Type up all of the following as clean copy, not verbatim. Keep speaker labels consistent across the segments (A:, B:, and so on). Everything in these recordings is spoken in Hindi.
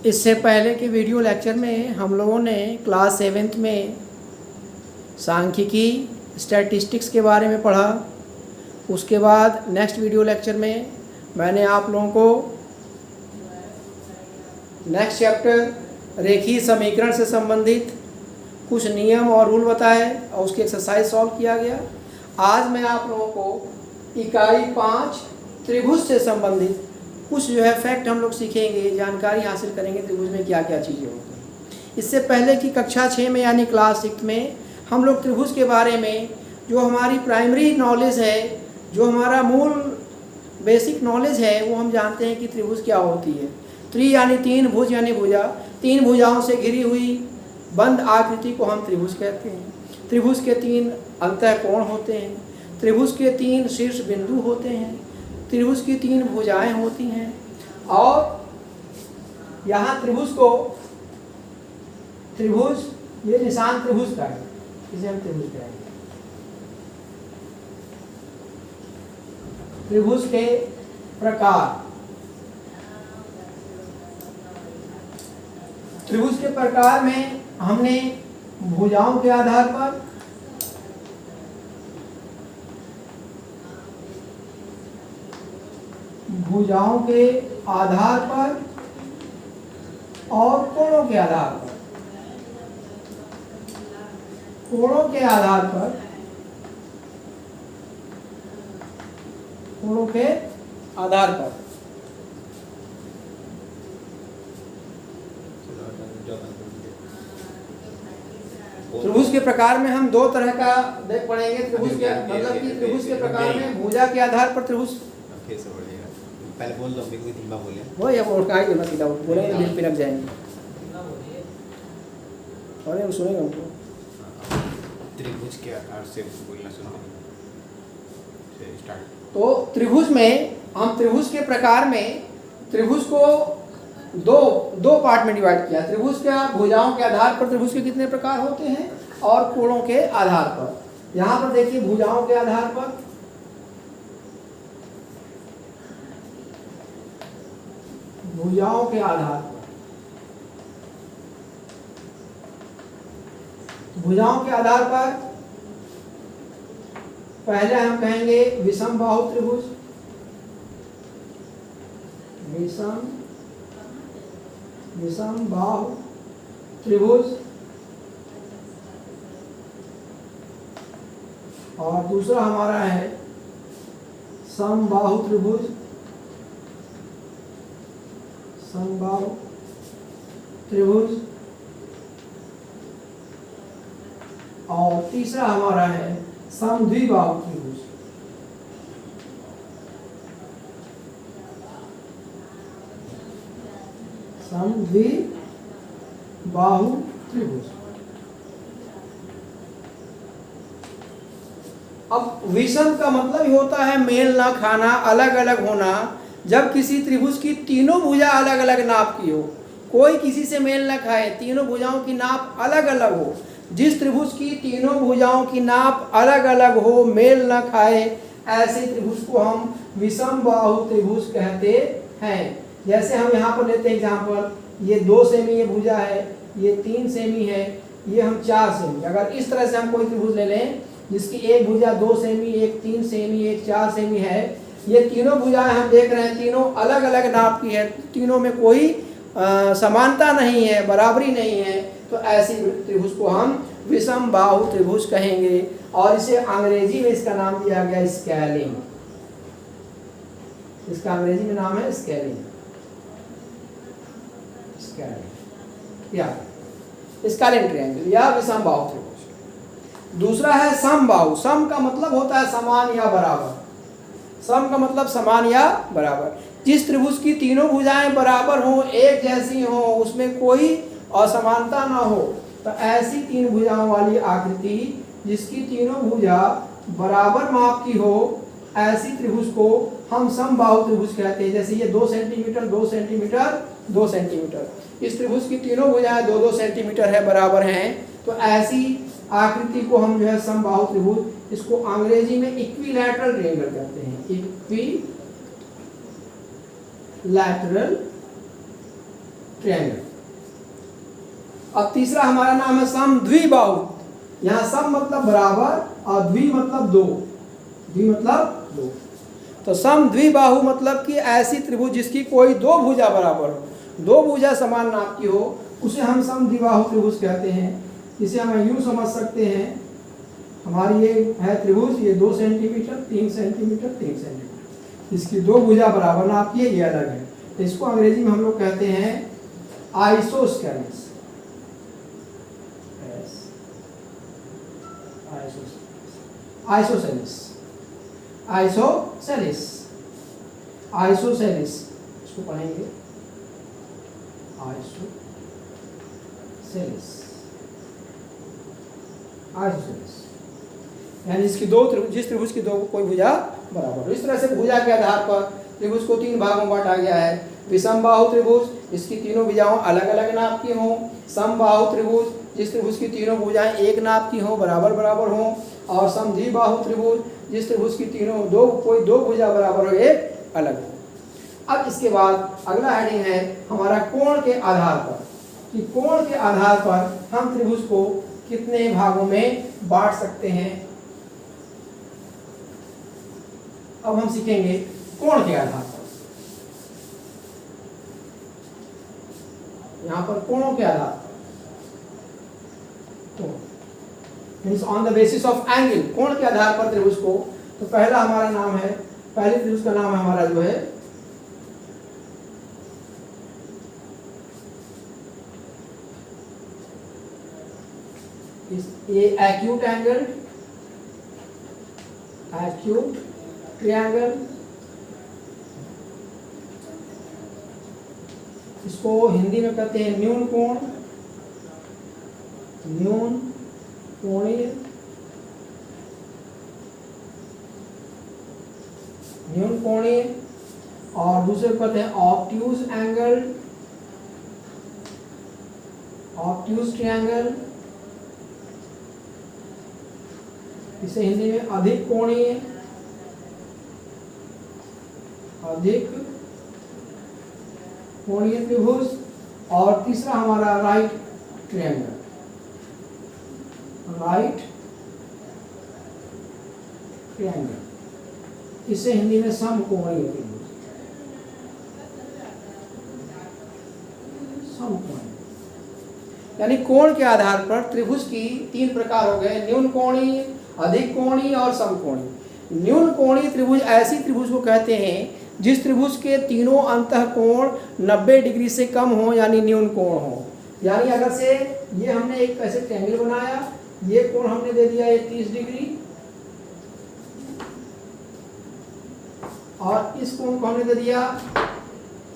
A: इससे पहले के वीडियो लेक्चर में हम लोगों ने क्लास 7th में सांख्यिकी स्टैटिस्टिक्स के बारे में पढ़ा। उसके बाद नेक्स्ट वीडियो लेक्चर में मैंने आप लोगों को नेक्स्ट चैप्टर रेखीय समीकरण से संबंधित कुछ नियम और रूल बताए और उसकी एक्सरसाइज सॉल्व किया गया। आज मैं आप लोगों को इकाई 5 त्रिभुज से संबंधित कुछ फैक्ट हम लोग सीखेंगे, जानकारी हासिल करेंगे त्रिभुज में क्या क्या चीज़ें होती हैं। इससे पहले की कक्षा 6 में यानी क्लास 6 में हम लोग त्रिभुज के बारे में जो हमारी प्राइमरी नॉलेज है, जो हमारा मूल बेसिक नॉलेज है, वो हम जानते हैं कि त्रिभुज क्या होती है। त्रि यानी तीन, भुज यानी भुजा, तीन भुजाओं से घिरी हुई बंद आकृति को हम त्रिभुज कहते हैं। त्रिभुज के 3 अंतःकोण होते हैं, त्रिभुज के 3 शीर्ष बिंदु होते हैं, त्रिभुज की 3 भुजाएं होती हैं और यहाँ त्रिभुज ये निशान त्रिभुज का है, इसे हम त्रिभुज कहेंगे। त्रिभुज के प्रकार, त्रिभुज के प्रकार में हमने भुजाओं के आधार पर और कोणों के आधार पर त्रिभुज के प्रकार में हम 2 तरह का देख पढ़ेंगे। त्रिभुज के मतलब कि त्रिभुज के प्रकार में भुजा के आधार पर त्रिभुज
B: पहले बोल दो, कोई धीमा बोले
A: वो या वो का ही सीधा बोलेंगे तो दिल पे लग जाएंगे और हम सुनेंगे हमको।
B: त्रिभुज के आकार से बोलना सुनो स्टार्ट।
A: तो त्रिभुज में हम त्रिभुज के प्रकार में त्रिभुज को दो पार्ट में डिवाइड किया। त्रिभुज के भुजाओं के आधार पर त्रिभुज के कितने प्रकार होते हैं और कोणों के आधार पर। यहाँ पर देखिए भुजाओं के आधार पर पहले हम कहेंगे विषम बाहु त्रिभुज, विषम बाहु त्रिभुज, और दूसरा हमारा है समबाहु त्रिभुज, और तीसरा हमारा है समद्विबाहु त्रिभुज। समद्विबाहु त्रिभुज। अब विषम का मतलब ही होता है मेल ना खाना, अलग अलग होना। जब किसी त्रिभुज की तीनों भुजा अलग अलग नाप की हो, कोई किसी से मेल ना खाए, तीनों भुजाओं की नाप अलग अलग हो, जिस त्रिभुज की तीनों भुजाओं की नाप अलग अलग हो, मेल ना खाए, ऐसे त्रिभुज को हम विषम बाहु त्रिभुज कहते हैं। जैसे हम यहाँ पर लेते हैं एग्जाम्पल, ये 2 सेमी ये भुजा है, ये 3 सेमी है, ये हम 4 सेमी। अगर इस तरह से हम कोई त्रिभुज ले लें जिसकी एक भुजा 2 सेमी, एक 3 सेमी, एक 4 सेमी है, ये तीनों भुजाएं हम देख रहे हैं तीनों अलग अलग नाप की है, तीनों में कोई समानता नहीं है, बराबरी नहीं है, तो ऐसी त्रिभुज को हम विषम बाहु त्रिभुज कहेंगे। और इसे अंग्रेजी में इसका नाम दिया गया स्केलिंग। इसका अंग्रेजी में नाम है स्केलिंग ट्रायंगल या विषम बाहु त्रिभुज। दूसरा है समबाहु। सम का मतलब होता है समान या बराबर। सम का मतलब समान या बराबर। जिस त्रिभुज की तीनों भुजाएं बराबर हो, एक जैसी हो, उसमें कोई असमानता ना हो, तो ऐसी 3 भुजाओं वाली आकृति जिसकी तीनों भुजा बराबर माप की हो, ऐसी त्रिभुज को हम समबाहु त्रिभुज कहते हैं। जैसे ये 2 सेंटीमीटर, 2 सेंटीमीटर, 2 सेंटीमीटर, इस त्रिभुज की तीनों भुजाएं 2-2 सेंटीमीटर है, बराबर हैं, तो ऐसी आकृति को हम समबाहु त्रिभुज, इसको अंग्रेजी में इक्विलैटरल ट्रायंगल कहते हैं। Equilateral triangle. अब तीसरा हमारा नाम है समद्विबाहु। यहाँ सम मतलब बराबर और द्वि मतलब दो, द्वि मतलब दो। तो समद्विबाहु मतलब कि ऐसी त्रिभुज जिसकी कोई दो भुजा बराबर हो, दो भुजा समान नाप की हो, उसे हम समद्विबाहु त्रिभुज कहते हैं। इसे हम यूं समझ सकते हैं, हमारी ये है त्रिभुज, ये 2 सेंटीमीटर 3 सेंटीमीटर 3 सेंटीमीटर, इसकी दो भुजा बराबर नाप की है, ये अलग है। तो इसको अंग्रेजी में हम लोग कहते हैं आइसोस्केलेस। आइसोसेलेस, आइसोसेलेस, आइसोसेलेस, इसको पढ़ेंगे आइसोसेलेस, आइसोसेलेस, यानी इसकी दो जिस त्रिभुज की दो कोई भुजा बराबर। इस तरह से भुजा के आधार पर त्रिभुज को 3 भागों में बांटा गया है। विषमबाहु त्रिभुज, इसकी तीनों भुजाओं अलग अलग नाप की हों। समबाहु त्रिभुज, जिस त्रिभुज की तीनों भुजाएं एक नाप की हों, बराबर बराबर हों। और समद्विबाहु त्रिभुज, जिस त्रिभुज की तीनों कोई दो भुजा बराबर हो, एक अलग हो। अब इसके बाद अगला हेडिंग है हमारा कोण के आधार पर, कि कोण के आधार पर हम त्रिभुज को कितने भागों में बांट सकते हैं। अब हम सीखेंगे कोण के आधार पर। यहां पर कोणों के आधार पर, means on the basis of angle, कोण के आधार पर त्रिभुज को। तो पहला हमारा नाम है, पहले त्रिभुज का नाम है हमारा जो है ये एक्यूट एंगल, एक्यूट ट्रायंगल। इसको हिंदी में कहते हैं न्यून कोण, न्यून कोणीय, न्यून कोणीय। और दूसरे को कहते हैं ऑब्ट्यूज एंगल, ऑब्ट्यूज ट्रायंगल। इसे हिंदी में अधिक कोणीय, अधिक कोणीय त्रिभुज। और तीसरा हमारा राइट ट्रायंगल, राइट ट्रायंगल। इसे हिंदी में समकोणीय त्रिभुज, समकोणीय। यानी कोण के आधार पर त्रिभुज की 3 प्रकार हो गए, न्यून कोणीय, अधिक कोणीय और समकोणीय। न्यून कोणीय त्रिभुज ऐसी त्रिभुज को कहते हैं जिस त्रिभुज के तीनों अंतःकोण 90 डिग्री से कम हो, यानी न्यून कोण हो। यानी अगर से ये हमने एक ऐसे ट्रायंगल बनाया, ये कोण हमने दे दिया ये 30 डिग्री, और इस कोण को हमने दे दिया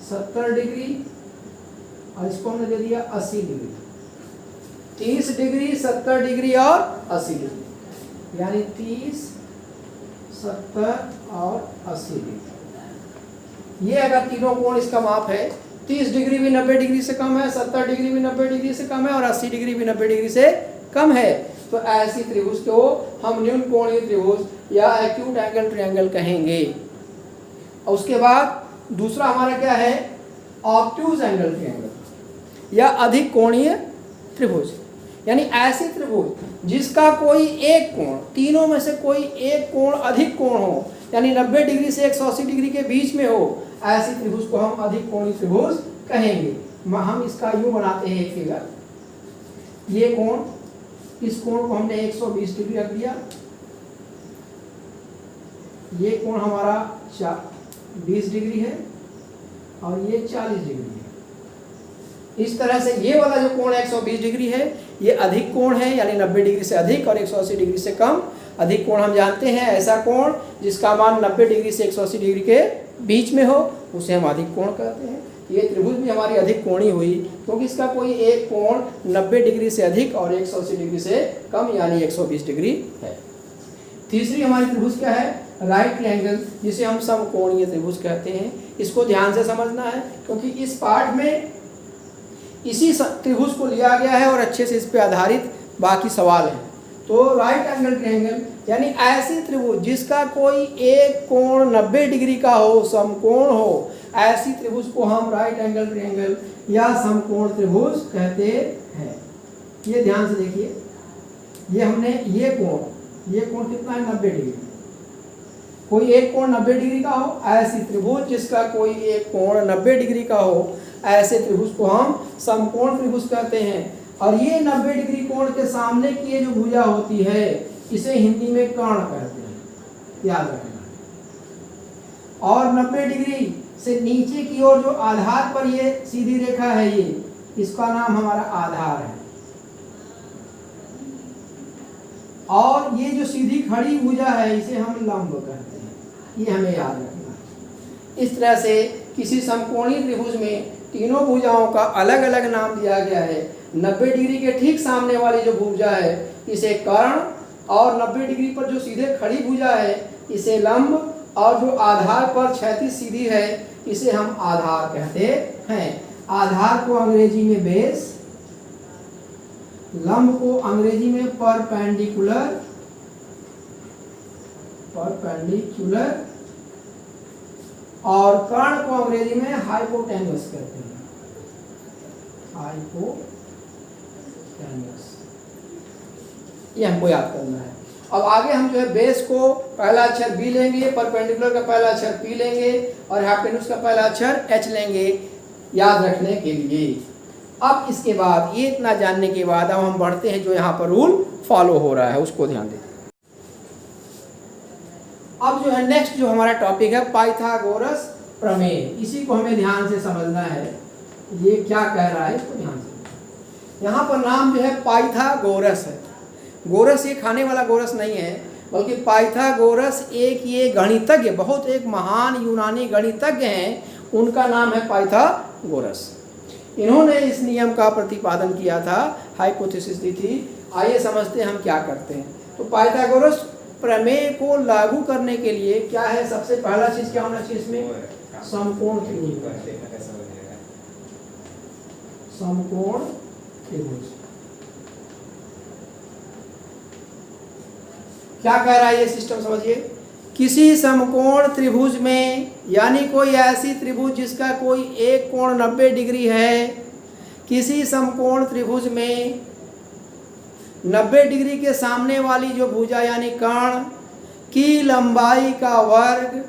A: 70 डिग्री, और इसको हमने दे दिया 80 डिग्री। 30 डिग्री, 70 डिग्री और 80 डिग्री, यानी 30, 70 और 80 डिग्री। ये अगर तीनों कोण इसका माप है, 30 डिग्री भी 90 डिग्री से कम है, 70 डिग्री भी 90 डिग्री से कम है, और 80 डिग्री भी 90 डिग्री से कम है, तो ऐसी त्रिभुज को हम न्यून कोणीय त्रिभुज या एक्यूट एंगल ट्रायंगल कहेंगे। और उसके बाद दूसरा हमारा क्या है, ऑब्ट्यूज एंगल ट्रायंगल या अधिक कोणीय त्रिभुज। यानी ऐसी त्रिभुज जिसका कोई एक कोण, तीनों में से कोई एक कोण अधिक कोण हो, यानी 90 डिग्री से 180 डिग्री के बीच में हो, ऐसी त्रिभुज को हम अधिक कोणीय त्रिभुज कहेंगे। हम इसका यूं बनाते हैं एक फिगर, ये कोण, इस कोण को हमने 120 डिग्री रख दिया, ये कोण हमारा 20 डिग्री है, और ये 40 डिग्री है। इस तरह से ये वाला जो कोण 120 डिग्री है, ये अधिक कोण है, यानी 90 डिग्री से अधिक और 180 डिग्री से कम। अधिक कोण हम जानते हैं ऐसा कोण जिसका मान 90 डिग्री से 180 डिग्री के बीच में हो, उसे हम अधिक कोण कहते हैं। ये त्रिभुज भी हमारी अधिक कोणीय हुई, क्योंकि इसका कोई एक कोण 90 डिग्री से अधिक और 180 डिग्री से कम, यानी 120 डिग्री है। तीसरी हमारी त्रिभुज क्या है, राइट ट्रायंगल, जिसे हम समकोणीय त्रिभुज कहते हैं। इसको ध्यान से समझना है, क्योंकि इस पाठ में इसी त्रिभुज को लिया गया है और अच्छे से इस पे आधारित बाकी सवाल हैं। तो राइट एंगल ट्रायंगल यानी ऐसी त्रिभुज जिसका कोई एक कोण 90 डिग्री का हो, समकोण हो, ऐसी त्रिभुज को हम राइट एंगल ट्रायंगल या समकोण त्रिभुज कहते हैं। ये ध्यान से देखिए, ये हमने ये कोण कितना है 90 डिग्री। कोई एक कोण 90 डिग्री का हो, ऐसी त्रिभुज जिसका कोई एक कोण 90 डिग्री का हो, ऐसे त्रिभुज को हम समकोण त्रिभुज कहते हैं। और ये 90 डिग्री कोण के सामने की ये जो भुजा होती है इसे हिंदी में कर्ण कहते हैं, याद रखना। और 90 डिग्री से नीचे की ओर जो आधार पर ये सीधी रेखा है, ये इसका नाम हमारा आधार है। और ये जो सीधी खड़ी भुजा है इसे हम लंब कहते हैं, ये हमें याद रखना है। इस तरह से किसी समकोणीय त्रिभुज में तीनों भुजाओं का अलग अलग नाम दिया गया है। 90 डिग्री के ठीक सामने वाली जो भुजा है इसे कर्ण, और 90 डिग्री पर जो सीधे खड़ी भुजा है इसे लंब, और जो आधार पर क्षैतिज सीधी है इसे हम आधार कहते हैं। आधार को अंग्रेजी में बेस, लंब को अंग्रेजी में परपेंडिकुलर, और कर्ण को अंग्रेजी में हाइपोटेन्यूस कहते हैं, हाइपोटेन्यूस। ये हमको याद करना है। अब आगे हम जो है बेस को पहला अक्षर बी लेंगे, परपेंडिकुलर का पहला अक्षर पी लेंगे, और हाइपोटेन्यूस का पहला अक्षर एच लेंगे, याद रखने के लिए। अब इसके बाद ये इतना जानने के बाद अब हम बढ़ते हैं जो यहाँ पर रूल फॉलो हो रहा है उसको ध्यान दें। अब जो है नेक्स्ट जो हमारा टॉपिक है पाइथागोरस प्रमेय, इसी को हमें ध्यान से समझना है। ये क्या कह रहा है इसको ध्यान से। यहाँ पर नाम जो है पाइथागोरस है। गोरस ये खाने वाला गोरस नहीं है, बल्कि पाइथागोरस एक ये गणितज्ञ, बहुत एक महान यूनानी गणितज्ञ हैं, उनका नाम है पाइथागोरस। इन्होंने इस नियम का प्रतिपादन किया था, हाइपोथेसिस दी थी। आइए समझते हैं हम क्या करते हैं। तो पाइथागोरस प्रमेय को लागू करने के लिए क्या है, सबसे पहला चीज क्या होना चाहिए इसमें, समकोण त्रिभुज। समकोण त्रिभुज क्या कह रहा है ये सिस्टम समझिए। किसी समकोण त्रिभुज में, यानी कोई ऐसी त्रिभुज जिसका कोई एक कोण 90 डिग्री है, किसी समकोण त्रिभुज में 90 डिग्री के सामने वाली जो भुजा यानी कर्ण की लंबाई का वर्ग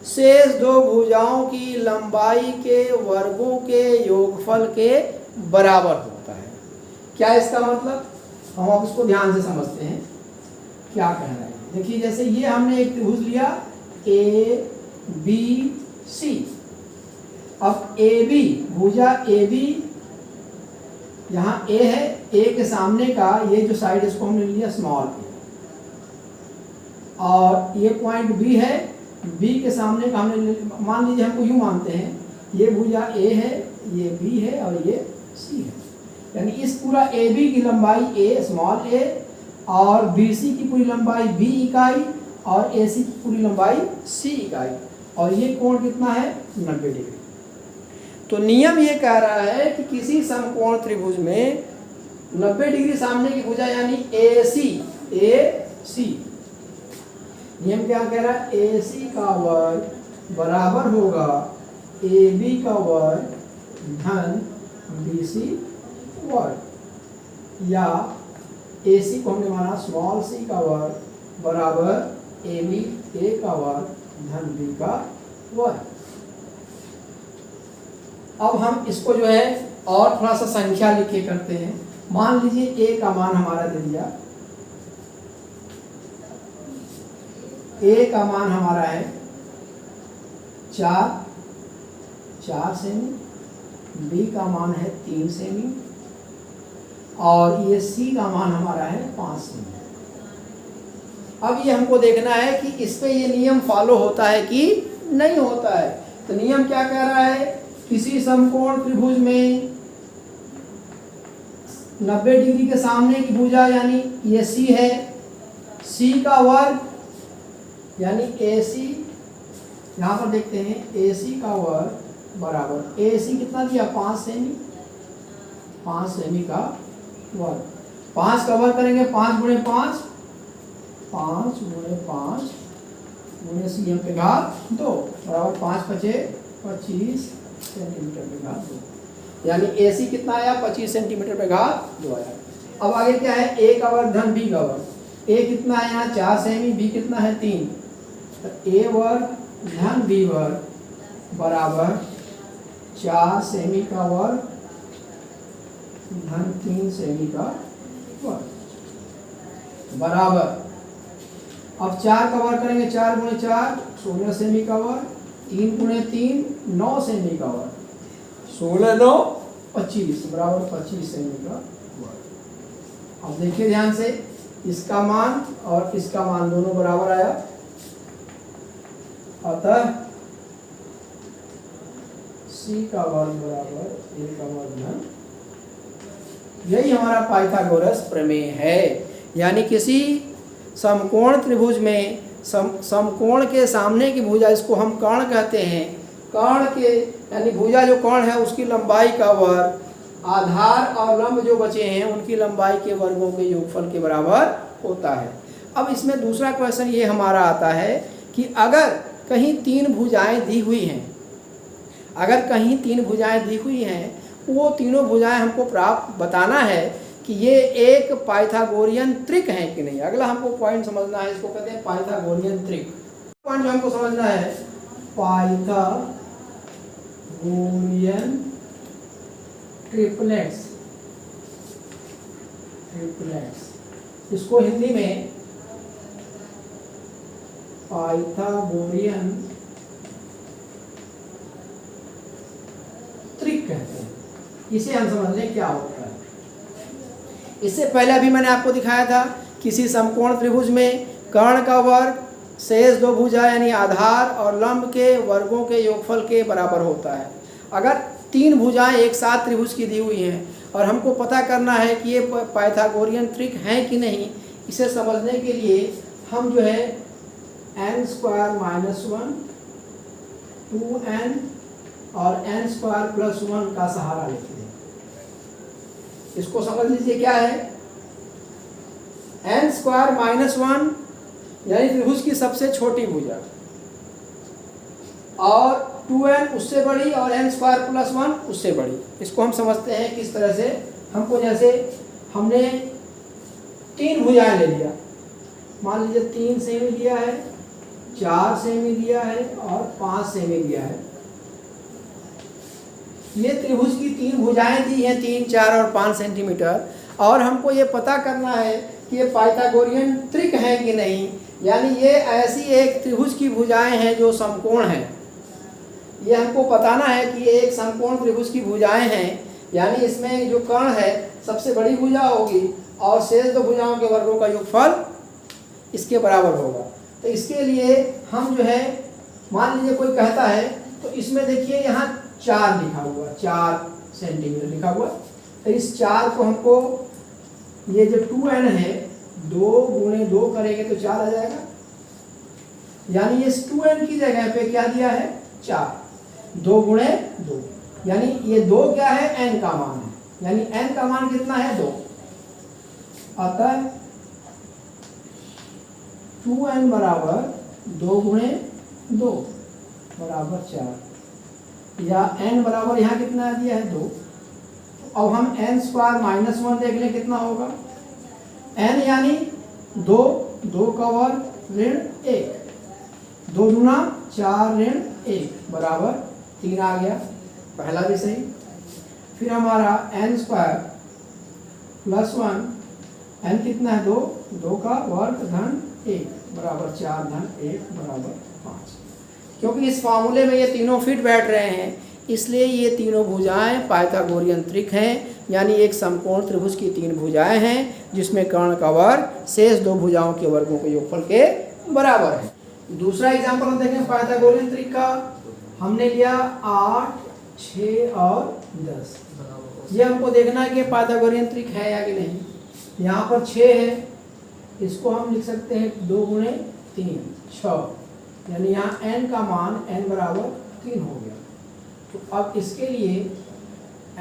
A: शेष दो भुजाओं की लंबाई के वर्गों के योगफल के बराबर होता है। क्या इसका मतलब, हम अब इसको ध्यान से समझते हैं क्या कह रहा है। देखिए जैसे ये हमने एक त्रिभुज लिया ए बी सी। अब ए बी भुजा ए बी, यहाँ ए है, ए के सामने का ये जो साइड इसको हमने लिया स्मॉल ए, और ये पॉइंट बी है, बी के सामने का हमने, मान लीजिए हमको यूं मानते हैं ये भुजा ए है, ये बी है और ये सी है। यानी इस पूरा ए बी की लंबाई ए स्मॉल ए, और बी सी की पूरी लंबाई बी इकाई, और ए सी की पूरी लंबाई सी इकाई, और ये कोण कितना है 90 डिग्री। तो नियम ये कह रहा है कि किसी समकोण त्रिभुज में 90 डिग्री सामने की भुजा यानी ए सी, नियम क्या कह रहा है, ए सी का वर्ग बराबर होगा ए बी का वर्ग धन बी सी वर्ग, या ए सी को हमने माना स्मॉल सी का वर्ग बराबर ए बी ए का वर्ग धन बी का वर्ग। अब हम इसको जो है और थोड़ा सा संख्या लिखे करते हैं। मान लीजिए ए का मान हमारा दे दिया, ए का मान हमारा है 4 सेमी, बी का मान है 3 सेमी, और ये सी का मान हमारा है 5 सेमी। अब ये हमको देखना है कि इस पे ये नियम फॉलो होता है कि नहीं होता है। तो नियम क्या कह रहा है, किसी समकोण त्रिभुज में 90 डिग्री के सामने की भुजा यानी ये सी है, सी का वर्ग यानी ए सी, यहाँ पर देखते हैं ए सी का वर्ग बराबर ए सी कितना दिया 5 सेमी, 5 सेमी का वर्ग। 5 का वर्ग करेंगे 5 गुणे 5, 5 गुणे 5 गुणे सी एम पे घात 2 बराबर 5 × 5 = 25 सेंटीमीटर पे घात 2, यानी AC कितना आया 25 सेंटीमीटर पे घात 2 आया। अब आगे क्या है, A का वर्ग धन B का वर्ग। A कितना है यहाँ 4 सेमी, B कितना है 3, तो A वर्ग धन B वर्ग बराबर 4 सेमी का वर्ग धन 3 सेमी का वर्ग बराबर, अब 4 का वर्ग करेंगे, 4 गुणे 4 16 सेमी का वर्ग, 3 गुणे 3 9 सेमी का वर्ग, 16 9 25 बराबर 25 सेमी का वर्ग। अब देखिए ध्यान से, इसका मान और इसका मान दोनों बराबर आया, अतः C का वर्ग बराबर A का वर्ग धन, यही हमारा पाइथागोरस प्रमेय है। यानी किसी समकोण त्रिभुज में समकोण के सामने की भुजा, इसको हम कर्ण कहते हैं, कर्ण के यानी भुजा जो कर्ण है उसकी लंबाई का वर्ग आधार और लंब जो बचे हैं उनकी लंबाई के वर्गों के योगफल के बराबर होता है। अब इसमें दूसरा क्वेश्चन ये हमारा आता है कि अगर कहीं 3 भुजाएं दी हुई हैं, अगर कहीं 3 भुजाएं दी हुई हैं, वो तीनों भुजाएं हमको प्राप्त बताना है कि ये एक पाइथागोरियन त्रिक है कि नहीं। अगला हमको पॉइंट समझना है, इसको कहते हैं पाइथागोरियन त्रिक। पॉइंट जो हमको समझना है, पाइथागोरियन ट्रिपलेट्स, इसको हिंदी में पाइथागोरियन त्रिक कहते हैं। इसे हम समझ लें क्या होता है। इससे पहले अभी मैंने आपको दिखाया था, किसी समकोण त्रिभुज में कर्ण का वर्ग शेष 2 भुजा यानी आधार और लंब के वर्गों के योगफल के बराबर होता है। अगर 3 भुजाएं एक साथ त्रिभुज की दी हुई हैं और हमको पता करना है कि ये पाइथागोरियन त्रिक हैं कि नहीं, इसे समझने के लिए हम जो है n² - 1 2n और n² + 1 का सहारा लेते हैं। इसको समझ लीजिए क्या है, n² - 1 यानी त्रिभुज की सबसे छोटी भुजा, और 2n उससे बड़ी और n² + 1 उससे बड़ी। इसको हम समझते हैं किस तरह से, हमको जैसे हमने 3 भुजाएं ले लिया, मान लीजिए 3 सेमी दिया है, 4 सेमी दिया है और 5 सेमी दिया है। ये त्रिभुज की 3 भुजाएं दी हैं, 3 4 और 5 सेंटीमीटर, और हमको ये पता करना है कि ये पाइथागोरियन त्रिक है कि नहीं, यानी ये ऐसी एक त्रिभुज की भुजाएं हैं जो समकोण हैं। ये हमको बताना है कि ये एक समकोण त्रिभुज की भुजाएं हैं, यानी इसमें जो कर्ण है सबसे बड़ी भुजा होगी और शेष 2 भुजाओं के वर्गों का योगफल इसके बराबर होगा। तो इसके लिए हम जो है, मान लीजिए कोई कहता है, तो इसमें देखिए यहाँ 4 लिखा हुआ, 4 सेंटीमीटर लिखा हुआ, तो इस 4 को हमको, ये जो 2n है 2 गुणे 2 करेंगे तो 4 आ जाएगा, यानी इस 2n की जगह पे क्या दिया है 4, 2 गुणे 2, यानी ये 2 क्या है n का मान है, यानी n का मान कितना है 2, अतः 2n बराबर 2 गुणे 2 बराबर 4, या n बराबर यहाँ कितना दिया है 2। अब हम n² - 1 देख लें कितना होगा, n यानी 2, 2 का वर्ग ऋण 1, 2 दूना 4 ऋण 1 बराबर 3 आ गया, पहला भी सही। फिर हमारा n² + 1, n कितना है 2, 2 का वर्ग धन 1 बराबर 4 धन 1 बराबर 5। क्योंकि इस फार्मूले में ये तीनों फिट बैठ रहे हैं, इसलिए ये तीनों भुजाएं पाइथागोरियन त्रिक हैं, यानी एक समकोण त्रिभुज की 3 भुजाएं हैं जिसमें कर्ण का वर्ग शेष 2 भुजाओं के वर्गों के योगफल के बराबर है। दूसरा एग्जांपल हम देखें पाइथागोरियन त्रिक का, हमने लिया 8, 6 और 10। ये हमको देखना है कि पाइथागोरियन त्रिक है या कि नहीं। यहाँ पर 6 है, इसको हम लिख सकते हैं 2 गुणे 3 6, यानी यहाँ n का मान n बराबर 3 हो गया। तो अब इसके लिए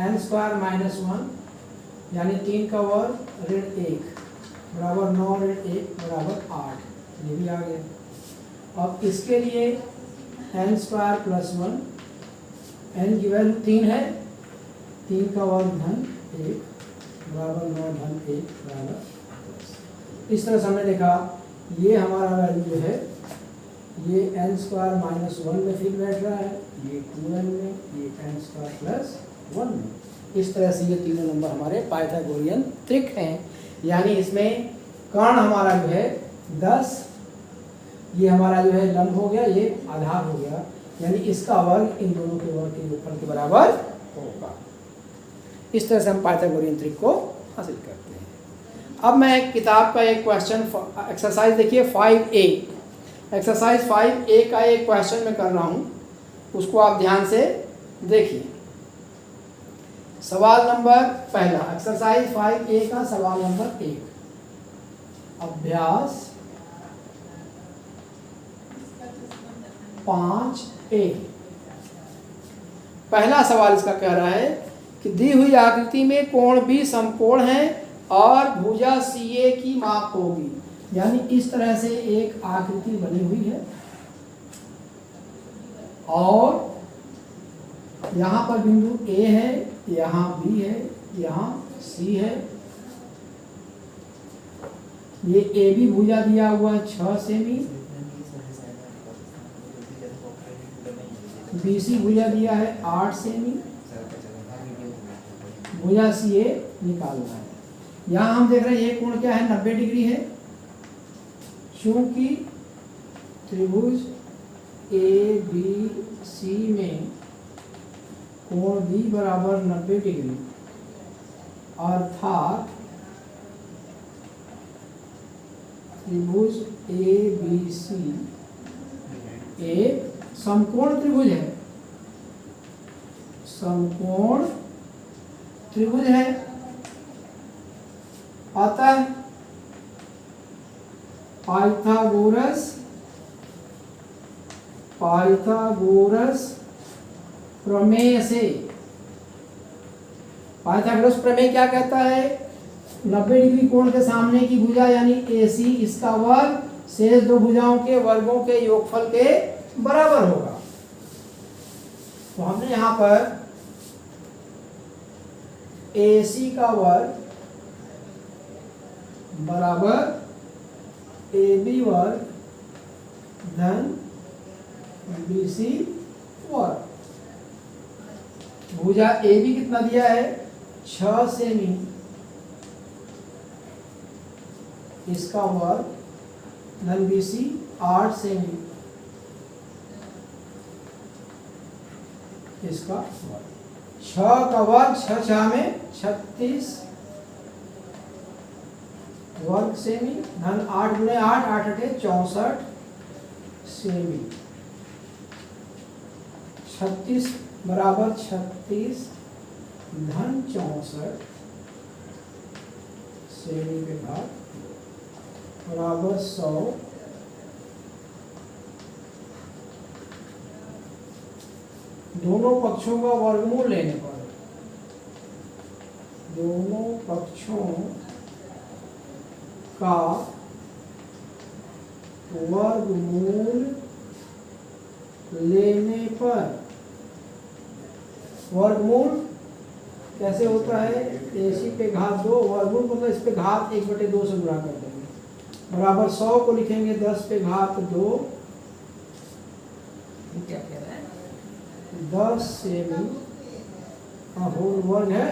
A: n² - 1 यानी 3 का वर्ग ऋण 1 बराबर 9 ऋण 1 बराबर 8, ये भी आ गया। अब इसके लिए n² + 1 n की वैल्यू 3 है, 3 का वर्ग धन 1 बराबर 9 धन 1 बराबर 10। इस तरह से हमने देखा ये हमारा वैल्यू जो है ये n स्क्वायर माइनस 1 में फिर बैठ रहा है, ये 2n में, ये n स्क्वायर प्लस 1 में। इस तरह से ये तीनों नंबर हमारे पाइथागोरियन त्रिक हैं। यानी इसमें कर्ण हमारा जो है 10, ये हमारा जो है लंब हो गया, ये आधार हो गया, यानी इसका वर्ग इन दोनों के वर्ग के योगफल के बराबर होगा। इस तरह से हम पाइथागोरियन त्रिक को हासिल करते हैं। अब मैं एक किताब का एक क्वेश्चन एक्सरसाइज देखिए 5A, एक्सरसाइज 5A का एक क्वेश्चन मैं कर रहा हूँ, उसको आप ध्यान से देखिए। सवाल नंबर पहला, एक्सरसाइज 5A का सवाल नंबर 1, अभ्यास 5A। पहला सवाल इसका कह रहा है कि दी हुई आकृति में कोण भी समकोण है और भुजा CA की माप होगी। यानी इस तरह से एक आकृति बनी हुई है और यहाँ पर बिंदु A है, यहाँ B है, यहाँ C है, ये AB भुजा दिया हुआ है 6 सेमी, BC भुजा दिया है 8 सेमी, भुजा CA निकालना है। यहाँ हम देख रहे हैं ये कोण क्या है 90 डिग्री है, चूंकि त्रिभुज ABC में कोण B बराबर 90 डिग्री अर्थात त्रिभुज ABC एक समकोण त्रिभुज है, समकोण त्रिभुज है। अतः पाइथागोरस प्रमेय से, पाइथागोरस प्रमेय क्या कहता है, 90 डिग्री कोण के सामने की भुजा यानी AC, इसका वर्ग शेष दो भुजाओं के वर्गों के योगफल के बराबर होगा। तो हमने यहाँ पर AC का वर्ग बराबर AB वर्ग धन BC वर्ग। भुजा AB कितना दिया है 6 सेमी, इसका वर्ग धन BC 8 सेमी, इसका वर्ग। 6 का वर्ग 6 6 में 36 वर्ग सेमी धन 8 गुणे 8 8 अठे 64 सेमी, 36 बराबर 36 धन 64 सेमी के भाग बराबर 100। दोनों पक्षों का वर्गमूल लेने पर, दोनों पक्षों का वर्गमूल लेने पर, वर्गमूल कैसे होता है, AC पे घात 2, वर्गमूल मतलब इस पे घात 1/2 से गुणा कर देंगे, बराबर 100 को लिखेंगे 10 पे घात 2, क्या कह रहा है 10 सेमी का होल वर्ग है,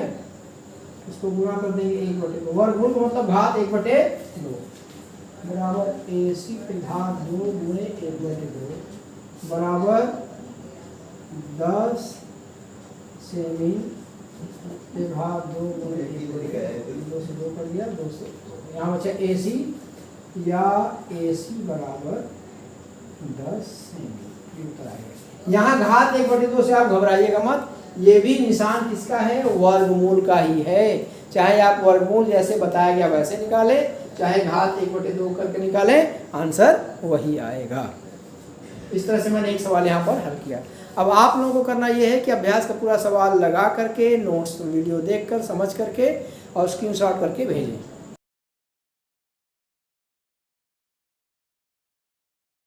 A: इसको गुणा कर देंगे 1/2, वर्गमूल मतलब घात 1/2 बराबर AC पे घात 2 गुणे 1/2 बराबर 10 सेमी पे घात 2 गुणे 1/2 से 2 कर दिया, 2 से यहाँ बचा AC या AC बराबर 10 सेमी उत्तर आएगा। यहाँ घात 1/2 से आप घबराइएगा मत, ये भी निशान किसका है, वर्गमूल का ही है। चाहे आप वर्गमूल जैसे बताया गया वैसे निकाले, चाहे घात 1/2 करके निकाले, आंसर वही आएगा। इस तरह से मैंने एक सवाल यहाँ पर हल किया। अब आप लोगों को करना ये है कि अभ्यास का पूरा सवाल लगा करके, नोट्स वीडियो देखकर समझ करके और स्क्रीनशॉट करके भेजें।